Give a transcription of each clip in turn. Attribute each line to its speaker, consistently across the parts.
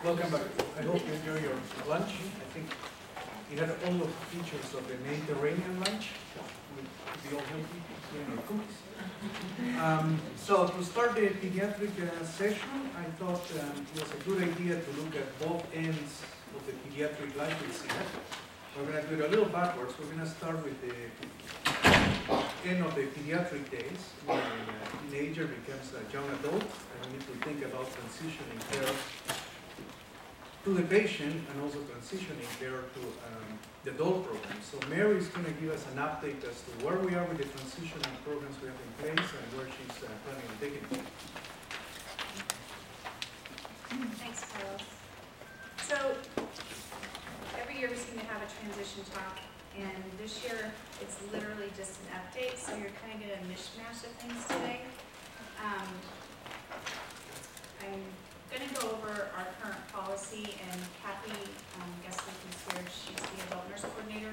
Speaker 1: Welcome back. I hope you enjoy your lunch. I think it had all the features of the Mediterranean lunch with the all healthy cookies. So to start the pediatric session, I thought it was a good idea to look at both ends of the pediatric life with CF. We're going to do it a little backwards. We're going to start with the end of the pediatric days, when a teenager becomes a young adult, and we need to think about transitioning care to the patient and also transitioning care to the adult program. So Mary is going to give us an update as to where we are with the transitioning programs we have in place and where she's planning on taking it.
Speaker 2: Thanks, Carlos. So every year we seem to have a transition talk, and this year it's literally just an update, so you're kind of getting a mishmash of things today. I'm going to go over our current policy, and Kathy Guestler, she's the adult nurse coordinator,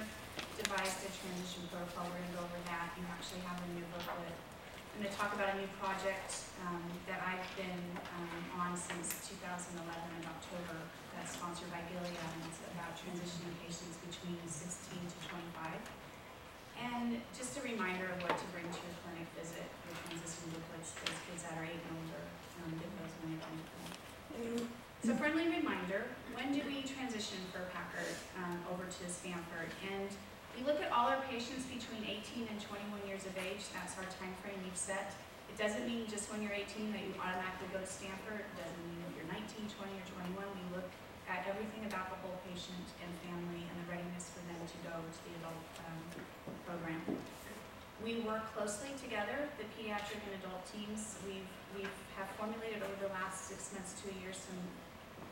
Speaker 2: devised a transition protocol. We're going to go over that. You actually have a new booklet. I'm going to talk about a new project that I've been on since 2011 in October, that's sponsored by Gilead, and it's about transitioning patients between 16 to 25. And just a reminder of what to bring to your clinic visit, your transition booklets, those kids that are 8 and older, get those when you're done with them. So friendly reminder, when do we transition for Packard over to Stanford? And we look at all our patients between 18 and 21 years of age. That's our time frame we've set. It doesn't mean just when you're 18 that you automatically go to Stanford. It doesn't mean if you're 19, 20, or 21. We look at everything about the whole patient and family and the readiness for them to go to the adult program. We work closely together, the pediatric and adult teams. We have formulated over the last 6 months to a year some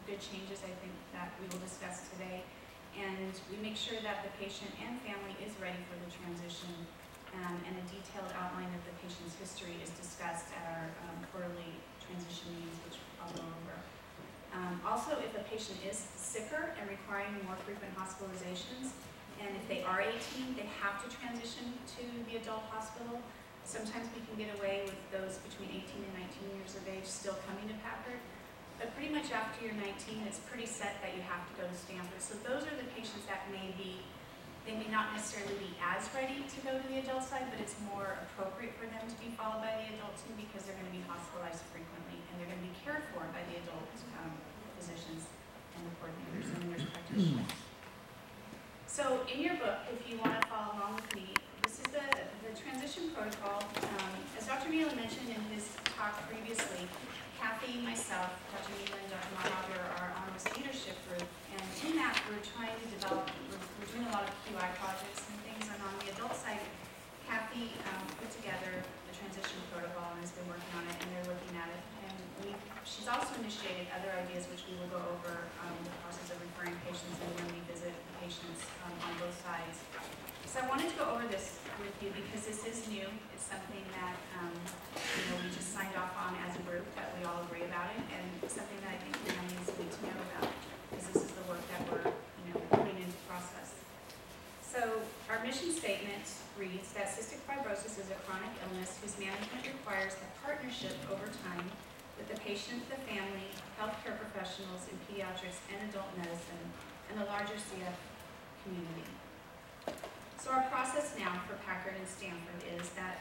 Speaker 2: good changes, I think, that we will discuss today. And we make sure that the patient and family is ready for the transition, and a detailed outline of the patient's history is discussed at our quarterly transition meetings, which I'll go over. Also, if a patient is sicker and requiring more frequent hospitalizations, and if they are 18, they have to transition to the adult hospital. Sometimes we can get away with those between 18 and 19 years of age still coming to Packard. But pretty much after you're 19, it's pretty set that you have to go to Stanford. So those are the patients that they may not necessarily be as ready to go to the adult side, but it's more appropriate for them to be followed by the adult team because they're going to be hospitalized frequently, and they're going to be cared for by the adult physicians and the coordinators and the nurse practitioners. So in your book, if you want to follow along with me, this is the transition protocol. As Dr. Neal mentioned in his talk previously, Kathy, myself, Dr. Neal, and Dr. Mahaber are on this leadership group, and in that we're trying to develop, we're doing a lot of QI projects and things, and on the adult side, Kathy put together the transition protocol and has been working on it, and they're looking at it. And she's also initiated other ideas, which we will go over the process of referring patients and when we visit patients on both sides. So I wanted to go over this with you because this is new. It's something that we just signed off on as a group, that we all agree about it, and it's something that I think families need to know about because this is the work that we're putting into process. So our mission statement reads that cystic fibrosis is a chronic illness whose management requires a partnership over time with the patient, the family, healthcare professionals in pediatrics and adult medicine, and the larger CF community. So our process now for Packard and Stanford is that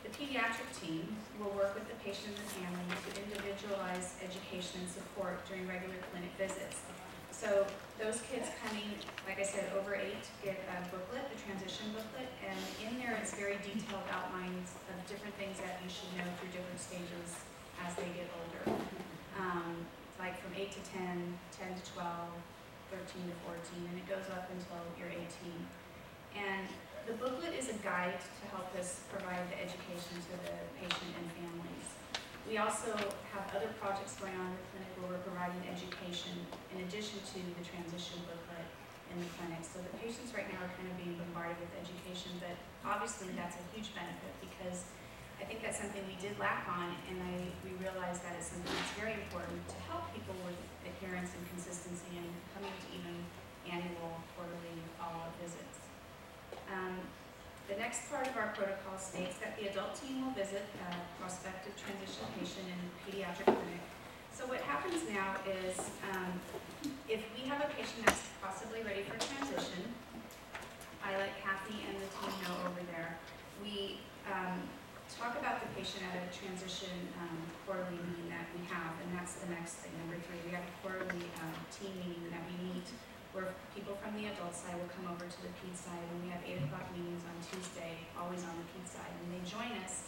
Speaker 2: The pediatric team will work with the patient and the family to individualize education and support during regular clinic visits. So those kids coming, like I said, over 8 get a booklet, the transition booklet, and in there it's very detailed outlines of different things that you should know through different stages as they get older. Like from 8 to 10, 10 to 12, 13 to 14, and it goes up until you're 18. And the booklet is a guide to help us provide the education to the patient and families. We also have other projects going on in the clinic where we're providing education in addition to the transition booklet in the clinic. So the patients right now are kind of being bombarded with education, but obviously that's a huge benefit because I think that's something we did lack on, and we realized that it's something that's very important to help people with adherence and consistency and coming to even annual, quarterly follow-up visits. The next part of our protocol states that the adult team will visit a prospective transition patient in a pediatric clinic. So what happens now is if we have a patient that's possibly ready for transition, I let Kathy and the team know over there. We talk about the patient at a transition quarterly meeting that we have, and that's the next thing, number 3. We have a quarterly team meeting that we meet where people from the adult side will come over to the ped side, and we have 8 o'clock meetings on Tuesday, always on the ped side, and they join us.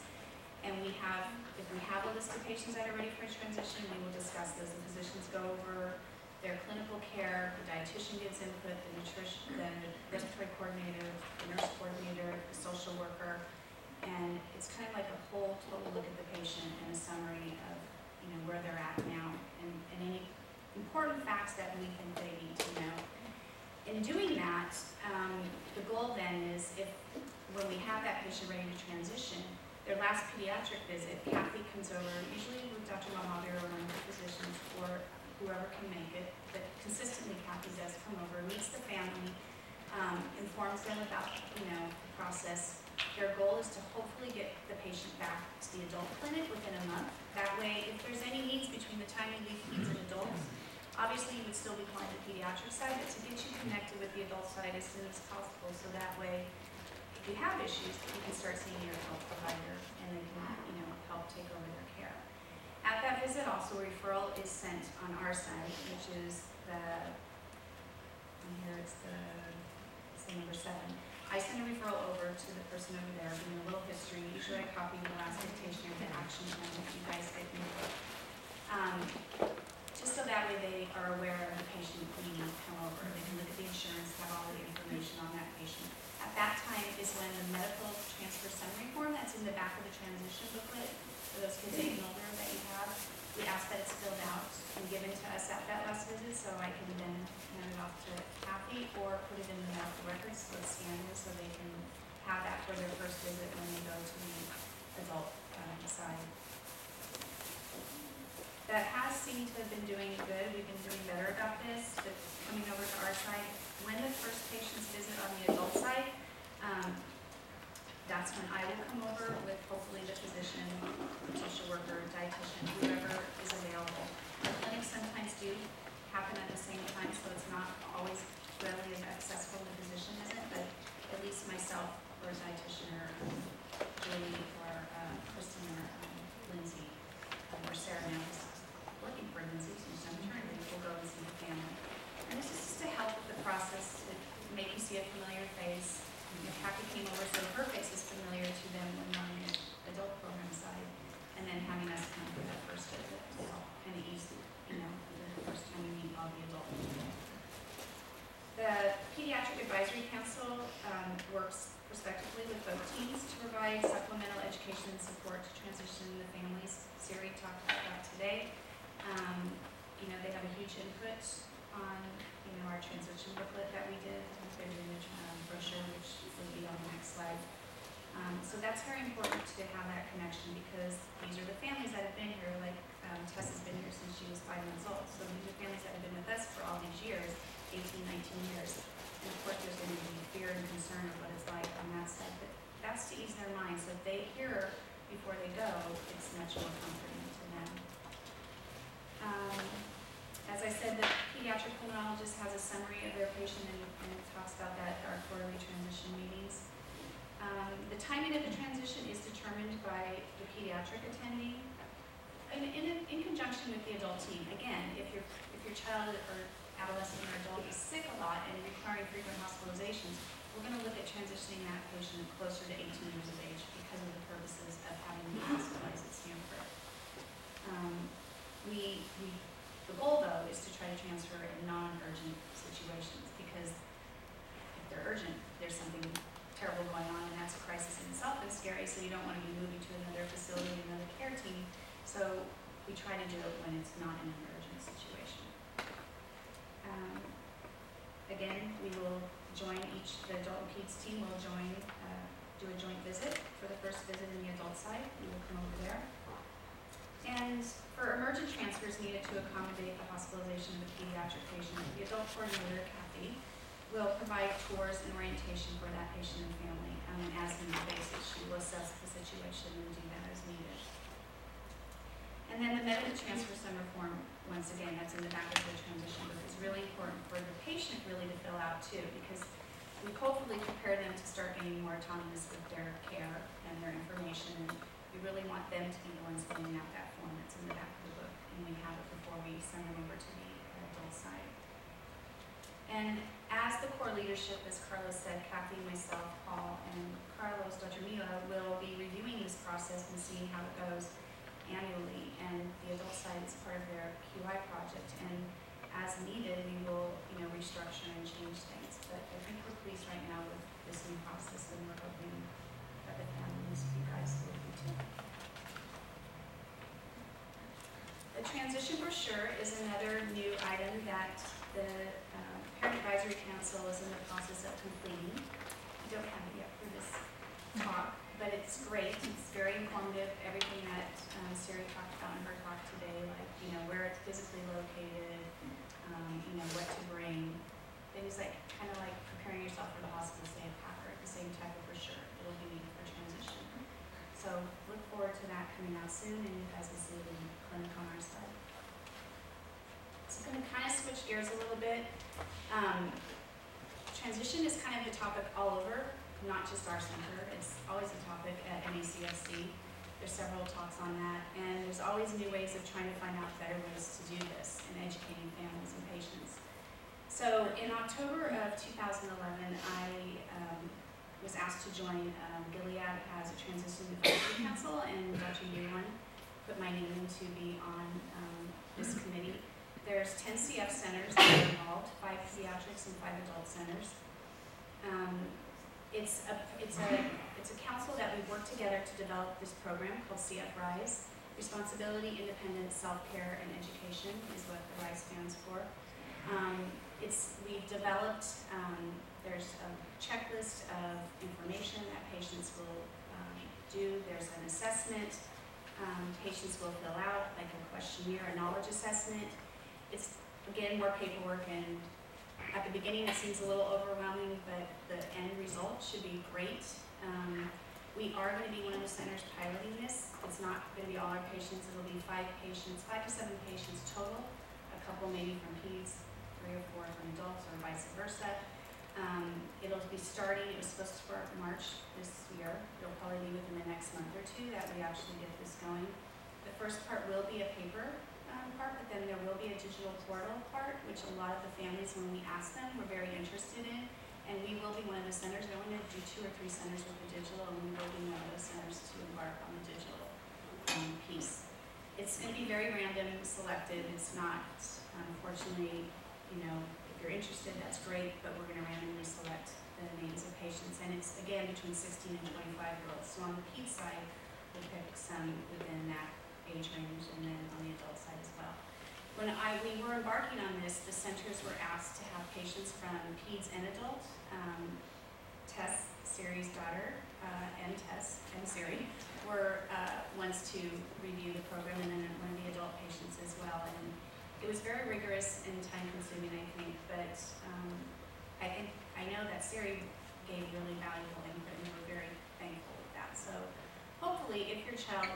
Speaker 2: And we have, if we have a list of patients that are ready for transition, we will discuss those. The physicians go over their clinical care, the dietitian gives input, the nutrition, the respiratory coordinator, the nurse coordinator, the social worker, and it's kind of like a whole total look at the patient and a summary of where they're at now and any important facts that we think they need to know. In doing that, the goal then is when we have that patient ready to transition, their last pediatric visit, Kathy comes over, usually with Dr. Malmavi or one of the physicians or whoever can make it, but consistently Kathy does come over, meets the family, informs them about the process. Their goal is to hopefully get the patient back to the adult clinic within a month. That way, if there's any needs between the time you leave peds and adults, obviously you would still be calling the pediatric side, but to get you connected with the adult side as soon as possible, so that way, if you have issues, you can start seeing your adult provider and they can, help take over their care. At that visit, also a referral is sent on our side, which is it's the number 7. I send a referral over to the person over there, giving a little history. Usually I copy the last dictation or the action plan if you guys get input. Just so that way they are aware of the patient needing to come over. They can look at the insurance, have all the information on that patient. At that time is when the medical transfer summary form that's in the back of the transition booklet for those kids 8 and older that you have, we ask that it's filled out and given to us at that last visit so I can then hand it off to Kathy or put it in the medical records so it's scanned in so they can have that for their first visit when they go to the adult side. That has seemed to have been doing good. We've been doing better about this, but coming over to our side. When the first patients visit on the adult side, that's when I will come over with hopefully the physician, social worker, dietitian, whoever is available. The clinics sometimes do happen at the same time, so it's not always readily as accessible the physician isn't, but at least myself or a dietitian or Julie or Kristen or Lindsay or Sarah now is working for Lindsay, so she's on maternity, we'll go and see the family. And this is just to help with the process, to make you see a familiar face. Kathy came over, so her face is familiar to them when they're on the adult program side, and then having us come for that first visit to help kind of ease, the first time we meet all the adult people. The Pediatric Advisory Council works prospectively with both teams to provide supplemental education and support to transition the families. Siri talked about that today. They have a huge input on our transition booklet that we did. They're doing the brochure, which will be on the next slide. So that's very important to have that connection because these are the families that have been here, like Tess has been here since she was 5 months old. So these are families that have been with us for all these years, 18, 19 years. And of course there's going to be fear and concern of what it's like on that side, but that's to ease their minds. So if they hear before they go, it's much more comforting to them. As I said, the pediatric pulmonologist has a summary of their patient and talks about that at our quarterly transition meetings. The timing of the transition is determined determined by the pediatric attending in conjunction with the adult team. Again, if your child or adolescent or adult is sick a lot and requiring frequent hospitalizations, we're going to look at transitioning that patient closer to 18 years of age because of the purposes of having them hospitalized at Stanford. The goal, though, is to try to transfer in non-urgent situations, because if they're urgent, there's something terrible going on, and that's a crisis in itself and scary, so you don't want to be moving to another facility, another care team. So we try to do it when it's not in an urgent situation. Again, we will join the adult and peds team will join, do a joint visit for the first visit in the adult side. We will come over there. And for emergent transfers needed to accommodate the hospitalization of a pediatric patient, the adult coordinator, Kathy, will provide tours and orientation for that patient and family on an as-needed basis. She will assess the situation and do that as needed. And then the medical transfer summer form, once again, that's in the back of the transition book, is really important for the patient really to fill out too, because we hopefully prepare them to start getting more autonomous with their care and their information. And we really want them to be the ones filling out that form that's in the back of the book, and we have it before we send them over to the adult side. And as the core leadership, as Carlos said, Kathy, myself, Paul, and Carlos, Dr. Mila, will be reviewing this process and seeing how it goes annually, and the adult side is part of their QI project, and as needed, we will, restructure and change things. But I think we're pleased right now with this new process, and we're hoping that the families, you guys, will be too. The transition brochure is another new item that the Parent Advisory Council is in the process of completing. I don't have it yet for this talk, but it's great. It's very informative. Everything that Siri talked about in her talk today, like, where it's physically located, what to bring. Things kind of like preparing yourself for the hospital, say a packer, the same type of brochure. It'll be needed for transition. So look forward to that coming out soon, and you guys will see it in the clinic on our side. So I'm going to kind of switch gears a little bit. Transition is kind of a topic all over, not just our center. It's always a topic at NACFC. There's several talks on that, and there's always new ways of trying to find out better ways to do this and educating families and patients. So in October of 2011, I was asked to join Gilead as a transition advisory council, and Dr. Yuan put my name in to be on this committee. There's 10 CF centers that are involved, 5 pediatrics and 5 adult centers. It's a council that we work together to develop this program called CF RISE. Responsibility, Independence, Self-Care, and Education is what the RISE stands for. We've developed, there's a checklist of information that patients will do. There's an assessment patients will fill out, like a questionnaire, a knowledge assessment. It's, again, more paperwork, and at the beginning it seems a little overwhelming, but the end result should be great. We are going to be one of the centers piloting this. It's not going to be all our patients. It'll be 5 to 7 patients total, a couple maybe from peds, 3 or 4 from adults, or vice versa. It'll be starting, it was supposed to start March this year. It'll probably be within the next month or 2 that we actually get this going. The first part will be a paper part, but then there will be a digital portal part, which a lot of the families, when we ask them, were very interested in. And we will be one of the centers. I want to do 2 or 3 centers with the digital, and we will be one of those centers to embark on the digital piece. It's going to be very random selected. It's not, unfortunately, if you're interested, that's great, but we're going to randomly select the names of patients. And it's, again, between 16 and 25-year-olds. So on the ped side, we'll pick some within that age range, and then on the adult side as well. When we were embarking on this, the centers were asked to have patients from peds and adult. Tess, Siri's daughter, and Tess and Siri were ones to review the program, and then one of the adult patients as well. And it was very rigorous and time-consuming, I think, but I know that Siri gave really valuable input, and we're very thankful with that. So hopefully, if your child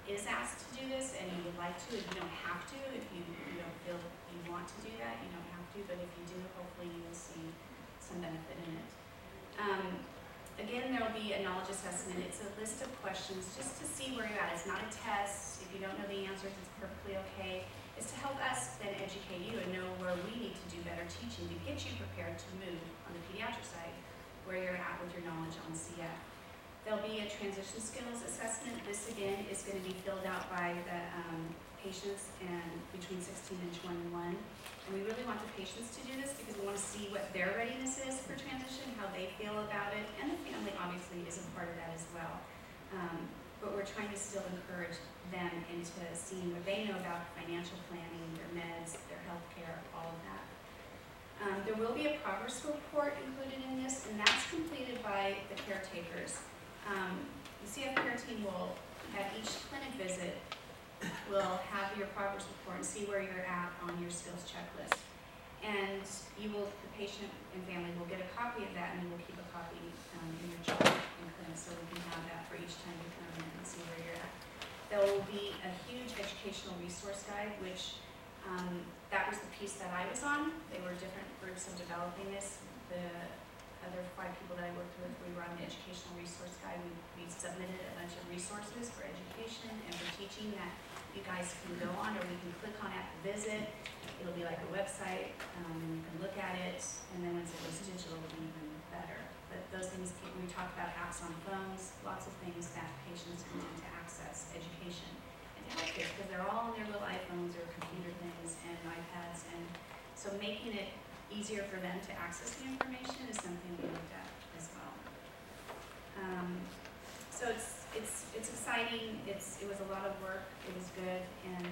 Speaker 2: is asked to do this and you would like to, you don't have to. If you don't feel you want to do that, you don't have to. But if you do, hopefully you will see some benefit in it. Again, there will be a knowledge assessment. It's a list of questions just to see where you're at. It's not a test. If you don't know the answers, it's perfectly okay. It's to help us then educate you and know where we need to do better teaching to get you prepared to move on the pediatric side, where you're at with your knowledge on CF. There'll be a transition skills assessment. This again is going to be filled out by the patients and between 16 and 21. And we really want the patients to do this because we want to see what their readiness is for transition, how they feel about it, and the family obviously is a part of that as well. But we're trying to still encourage them into seeing what they know about financial planning, their meds, their health care, all of that. There will be a progress report included in this, and that's completed by the caretakers. The CF care team will, at each clinic visit, will have your progress report and see where you're at on your skills checklist. And you will, the patient and family will get a copy of that, and you will keep a copy in your chart in clinic, so we can have that for each time you come in and see where you're at. There will be a huge educational resource guide, which that was the piece that I was on. They were different groups of developing this. The other 5 people that I worked with, we were on the educational resource guide. We submitted a bunch of resources for education and for teaching that you guys can go on, or we can click on at the visit. It'll be like a website, and you can look at it, and then once it goes digital, it'll be even better. But those things, we talk about apps on phones, lots of things that patients can do to access education and to help kids, because they're all on their little iPhones or computer things and iPads, and so making it easier for them to access the information is something we looked at as well. So it's exciting. It was a lot of work. It was good, and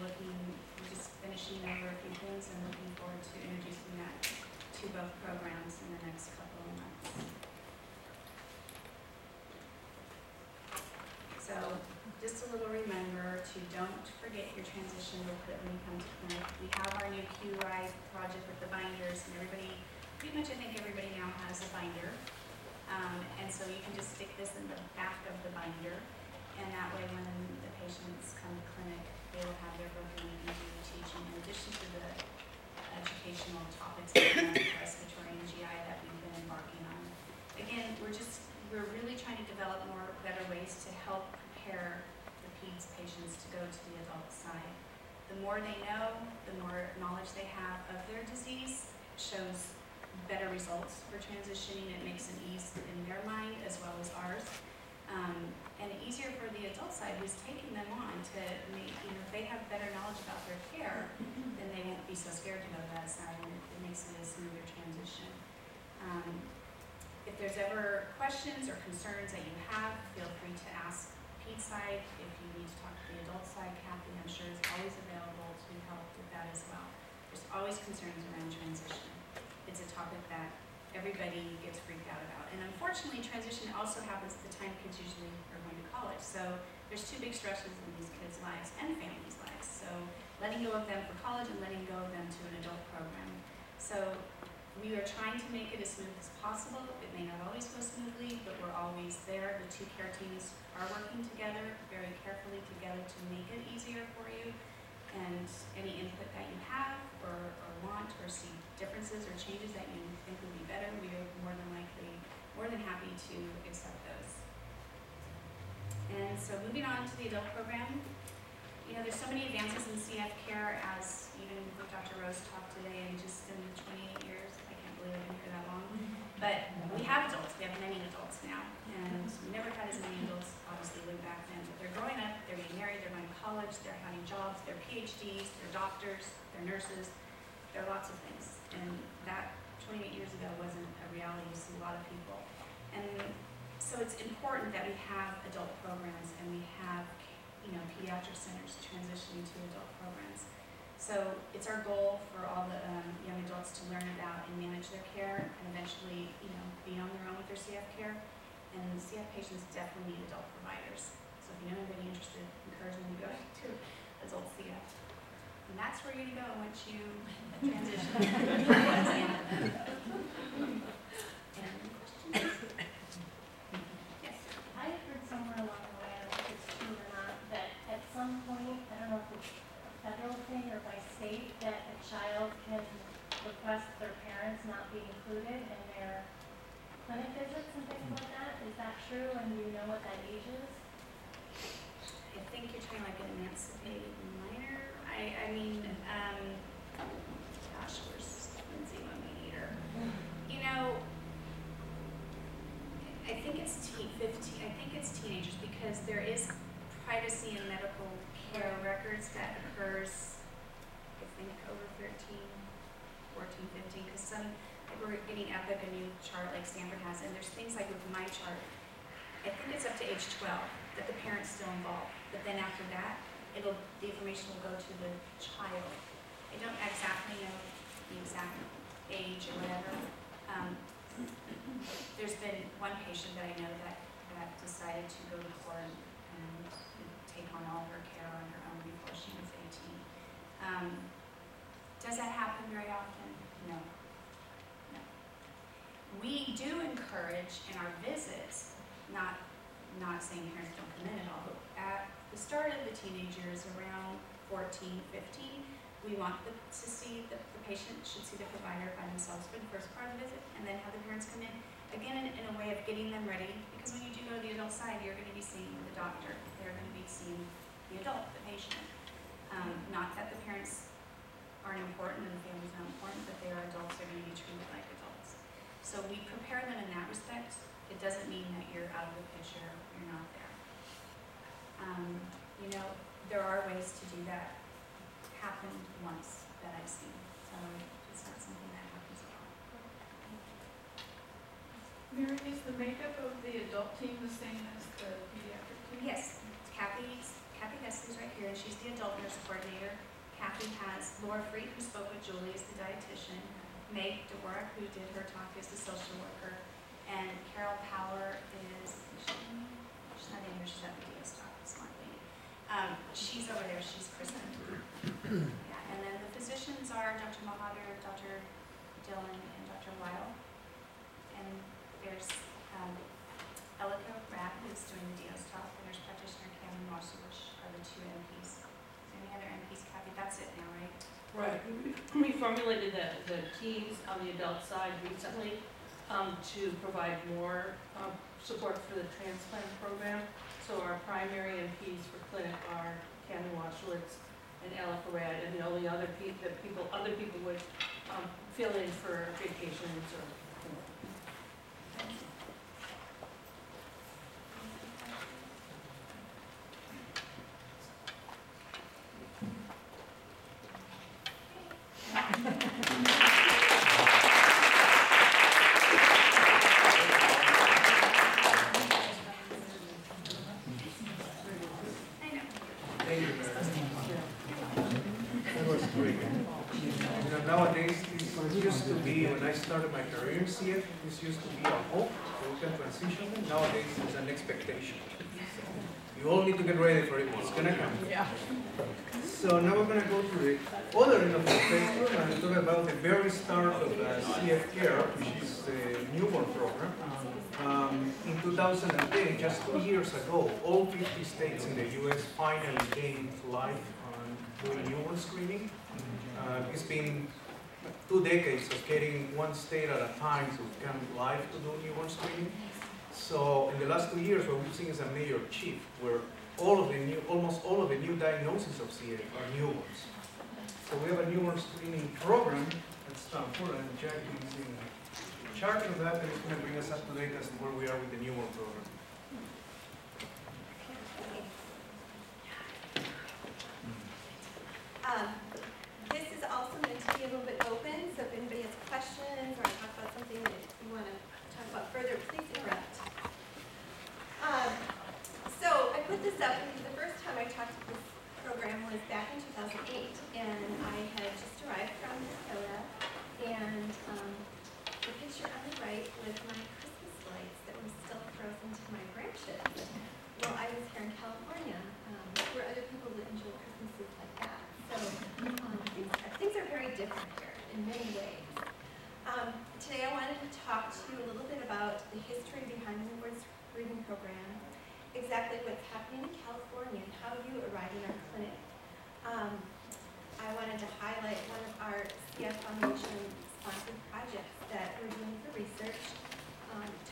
Speaker 2: we're just finishing over a few things and looking forward to introducing that to both programs in the next couple of months. So just a little reminder to don't forget your transition booklet when you come to clinic. We have our new QRI project with the binders, and pretty much I think everybody now has a binder. And so you can just stick this in the back of the binder, and that way when the patients come to clinic, they will have their book and we can do teaching in addition to the educational topics like respiratory and GI that we've been embarking on. Again, we're really trying to develop better ways to help prepare the peds patients to go to the adult side. The more they know, the more knowledge they have of their disease, shows better results for transitioning. It makes an ease in their mind as well as ours. And easier for the adult side who's taking them on to make, if they have better knowledge about their care, then they won't be so scared to go to that side, and it makes it a smoother transition. If there's ever questions or concerns that you have, feel free to ask ped side. If you need to talk to the adult side, Kathy, I'm sure is always available to help with that as well. There's always concerns around transition. It's a topic that everybody gets freaked out about. And unfortunately, transition also happens at the time kids usually are going to college. So there's 2 big stresses in these kids' lives and families' lives. So letting go of them for college and letting go of them to an adult program. So we are trying to make it as smooth as possible. It may not always go smoothly, but we're always there. The 2 care teams are working together very carefully together to make it easier for you. And any input that you have or want or see differences or changes that you think would be better, we are more than happy to accept those. And so moving on to the adult program, there's so many advances in CF care, as even Dr. Rose talked today, and just in 28 years, I can't believe I've been here that long. But we have adults. We have many adults now, and we never had as many adults, obviously, way back then. But they're growing up, they're getting married, they're going to college, they're having jobs, they're PhDs, they're doctors, they're nurses. There are lots of things, and that 28 years ago wasn't a reality. You see a lot of people, and so it's important that we have adult programs and we have, pediatric centers transitioning to adult programs. So it's our goal for all the young adults to learn about and manage their care, and eventually, be on their own with their CF care. And CF patients definitely need adult providers. So if you know anybody interested, encourage them to go to adult CF. And that's where you're going to go once you transition. Yes?
Speaker 3: I heard somewhere along the way, I don't know if it's true or not, that at some point, I don't know if it's a federal thing or by state, that a child can request their parents not be included in their clinic visits and things like and do you know what that age is?
Speaker 2: I think you're talking like an emancipated minor. I mean, gosh, where's Lindsay when we need her? You know, I think it's 15. I think it's teenagers because there is privacy in medical care records that occurs, I think, over 13, 14, 15. Because some, like we're getting Epic, a new chart like Stanford has, and there's things like with my chart. I think it's up to age 12 that the parent's still involved. But then after that, the information will go to the child. I don't exactly know the exact age or whatever. There's been one patient that I know that decided to go to court and take on all her care on her own before she was 18. Does that happen very often? No. No. We do encourage in our visits, not saying parents don't come in at all, but at the start of the teenagers, around 14, 15, we want to see the patient should see the provider by themselves for the first part of the visit, and then have the parents come in, again, in a way of getting them ready, because when you do go to the adult side, you're going to be seeing the doctor. They're going to be seeing the adult, the patient. Not that the parents aren't important and the family's not important, but they are adults, they're going to be treated like adults. So we prepare them in that respect. It doesn't mean that you're out of the picture, you're not there. You know, there are ways to do that. Happened once that I've seen, so it's not something that happens a lot.
Speaker 4: Mary, is the makeup of the adult team the same as the pediatric team?
Speaker 2: Yes, Kathy Hessley's right here, and she's the adult nurse coordinator. Kathy has Laura Freed, who spoke with Julie, is the dietitian. Meg Dvorak, who did her talk, is the social worker. And Carol Power is, she's not in here, she's at the DS talk, smart lady. She's over there, she's Kristen. Yeah, and then the physicians are Dr. Mahadir, Dr. Dillon, and Dr. Weil. And there's Elika Rapp, who's doing the DS talk, and there's practitioner Cameron Marshall, which are the two MPs. Is there any other MPs, Kathy? That's it now, right?
Speaker 5: Right. We formulated the teams on the adult side recently to provide more support for the transplant program. So our primary MPs for clinic are Cameron Waschwitz and Ella Farad, and the only other other people would fill in for vacations or.
Speaker 1: Started my career in CF, this used to be a hope that we can transition. Nowadays it's an expectation. You all need to get ready for it, it's gonna come.
Speaker 4: Yeah.
Speaker 1: So now we're gonna go to the other end of the spectrum and talk about the very start of CF care, which is the newborn program. In 2010, just 2 years ago, all 50 states in the US finally came live on doing newborn screening. It's been 2 decades of getting one state at a time to come live to do newborn screening. So in the last 2 years, what we've seen is a major shift where almost all of the new diagnoses of CF are newborns. So we have a newborn screening program at Stanford, and Jack is in charge of that, and it's going to bring us up to date as to where we are with the newborn program.
Speaker 6: This is also meant to be a little bit open, so if anybody has questions or talk about something that you want to talk about further, please interrupt. So I put this up because the first time I talked about this program was back in 2008, and I had just arrived from Minnesota, and the picture on the right was my Christmas lights that were still frozen to my branches. Well, I was here in California, where other people would enjoy Christmases like that. So things are very different here in many ways. Today I wanted to talk to you a little bit about the history behind the newborn screening program, exactly what's happening in California, and how you arrive in our clinic. I wanted to highlight one of our CF Foundation sponsored projects that we're doing for research,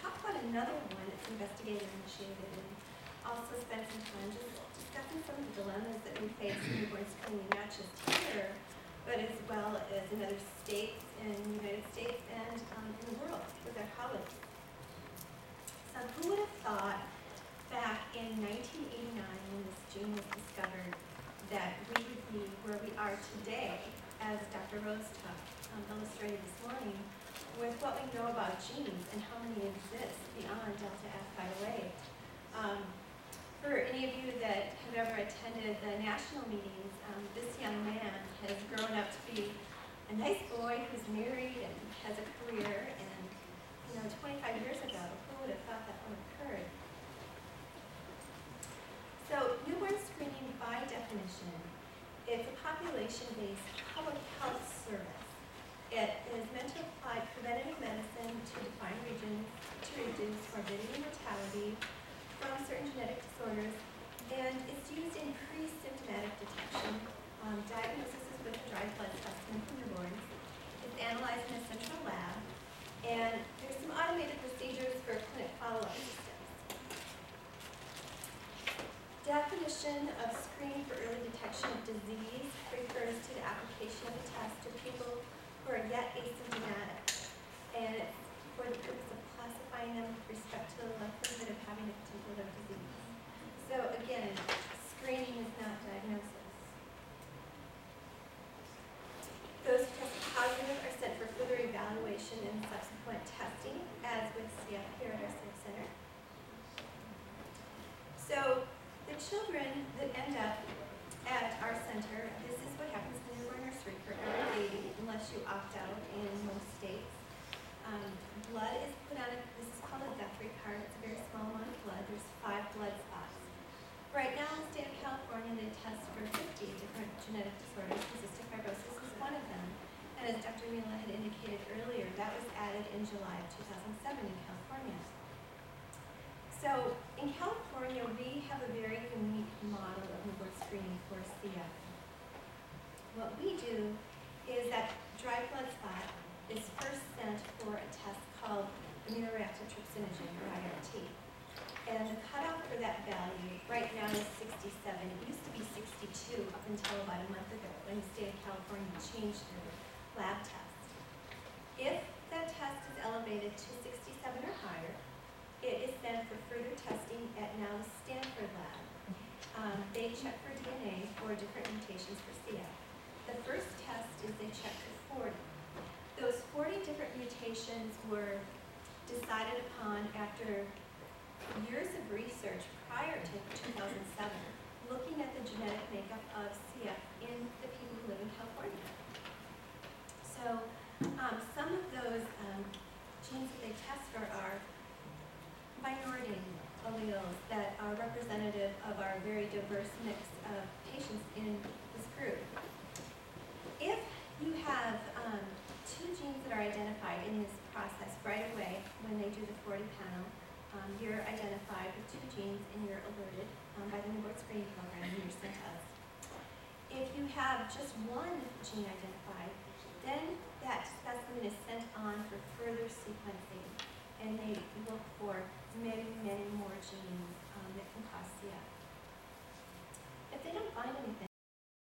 Speaker 6: talk about another one that's investigator initiated and also spend some time just discussing some of the dilemmas that we face in newborn screening, not just here, but as well as in other states, in the United States, and in the world with our colleagues. So who would have thought back in 1989 when this gene was discovered that we would be where we are today, as Dr. Rose illustrated this morning, with what we know about genes and how many exist beyond Delta F508. For any of you that have ever attended the national meetings, this young man has grown up to be a nice boy who's married and has a career, and 25 years ago, who would have thought that would have occurred? So newborn screening, by definition, it's a population-based public health service. It is meant to apply preventative medicine to defined regions to reduce morbidity and mortality from certain genetic disorders, and it's used in pre-symptomatic detection. Diagnosis is with a dried blood specimen from newborns. It's analyzed in a central lab, and there's some automated procedures for clinic follow-up systems. Definition of screening for early detection of disease refers to the application of a test to people who are yet asymptomatic, and it's for the purpose of classifying them with respect to the likelihood of having a particular disease. So again, screening is not diagnosis. Those who test positive are sent for further evaluation and subsequent testing, as with CF here at our CF Center. So the children that end up at our center, this is what happens in the newborn nursery for every baby, unless you opt out in most states. Blood is put on this is called a Guthrie card. It's a very small amount of blood. There's 5 blood spots. Right now in the state of California, they test for 50 different genetic disorders. Cystic fibrosis is one of them. And as Dr. Mila had indicated earlier, that was added in July of 2007 in California. So in California, we have a very unique model of newborn screening for CF. What we do is that dry blood spot is first sent for a test called immunoreactive trypsinogen, or IRT. And the cutoff for that value right now is 67. It used to be 62 up until about a month ago when the state of California changed their lab test. If that test is elevated to 67 or higher, it is sent for further testing at now the Stanford lab. They check for DNA for different mutations for CF. The first test is they check for 40. Those 40 different mutations were decided upon after years of research prior to 2007, looking at the genetic makeup of CF in the people who live in California. So some of those genes that they test for are minority alleles that are representative of our very diverse mix of patients in this group. If you have 2 genes that are identified in this process right away when they do the 40 panel, you're identified with 2 genes and you're alerted by the newborn screening program and you're sent to us. If you have just 1 gene identified,